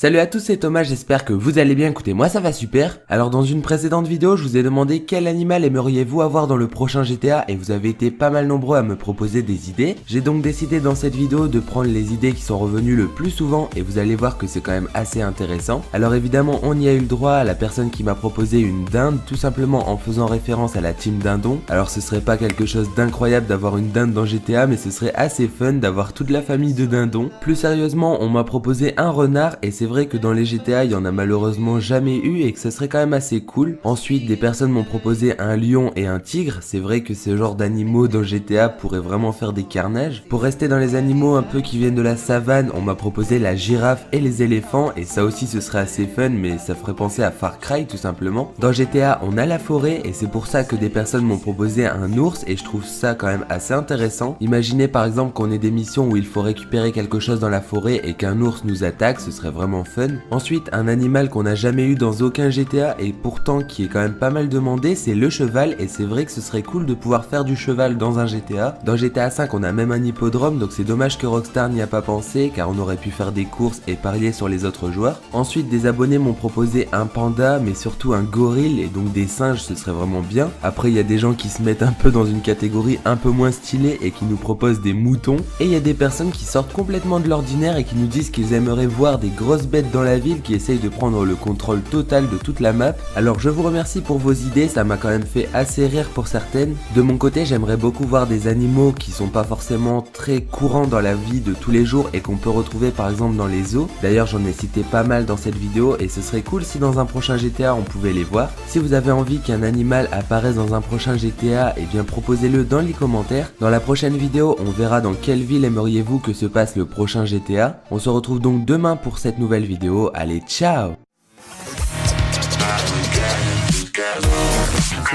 Salut à tous, c'est Thomas, j'espère que vous allez bien. Écoutez, moi ça va super. Alors dans une précédente vidéo, je vous ai demandé quel animal aimeriez-vous avoir dans le prochain GTA et vous avez été pas mal nombreux à me proposer des idées. J'ai donc décidé dans cette vidéo de prendre les idées qui sont revenues le plus souvent et vous allez voir que c'est quand même assez intéressant. Alors évidemment, on y a eu le droit à la personne qui m'a proposé une dinde, tout simplement en faisant référence à la team dindon. Alors ce serait pas quelque chose d'incroyable d'avoir une dinde dans GTA, mais ce serait assez fun d'avoir toute la famille de dindons. Plus sérieusement, on m'a proposé un renard et c'est vrai que dans les GTA il y en a malheureusement jamais eu et que ce serait quand même assez cool. Ensuite des personnes m'ont proposé un lion et un tigre, c'est vrai que ce genre d'animaux dans GTA pourraient vraiment faire des carnages. Pour rester dans les animaux un peu qui viennent de la savane, on m'a proposé la girafe et les éléphants et ça aussi ce serait assez fun, mais ça ferait penser à Far Cry tout simplement. Dans GTA on a la forêt et c'est pour ça que des personnes m'ont proposé un ours et je trouve ça quand même assez intéressant. Imaginez par exemple qu'on ait des missions où il faut récupérer quelque chose dans la forêt et qu'un ours nous attaque, ce serait vraiment fun. Ensuite, un animal qu'on n'a jamais eu dans aucun GTA et pourtant qui est quand même pas mal demandé, c'est le cheval et c'est vrai que ce serait cool de pouvoir faire du cheval dans un GTA. Dans GTA 5 on a même un hippodrome, donc c'est dommage que Rockstar n'y a pas pensé car on aurait pu faire des courses et parier sur les autres joueurs. Ensuite des abonnés m'ont proposé un panda mais surtout un gorille et donc des singes, ce serait vraiment bien. Après il y a des gens qui se mettent un peu dans une catégorie un peu moins stylée et qui nous proposent des moutons. Et il y a des personnes qui sortent complètement de l'ordinaire et qui nous disent qu'ils aimeraient voir des grosses bêtes dans la ville qui essaye de prendre le contrôle total de toute la map. Alors je vous remercie pour vos idées, ça m'a quand même fait assez rire pour certaines. De mon côté j'aimerais beaucoup voir des animaux qui sont pas forcément très courants dans la vie de tous les jours et qu'on peut retrouver par exemple dans les zoos. D'ailleurs j'en ai cité pas mal dans cette vidéo et ce serait cool si dans un prochain GTA on pouvait les voir. Si vous avez envie qu'un animal apparaisse dans un prochain GTA, et bien proposez-le dans les commentaires. Dans la prochaine vidéo on verra dans quelle ville aimeriez-vous que se passe le prochain GTA. On se retrouve donc demain pour cette nouvelle vidéo. Allez, ciao!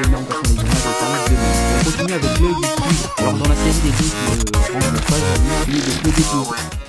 On continue avec l'œil du tigre. Alors dans la série des deux, on ne pas, il est de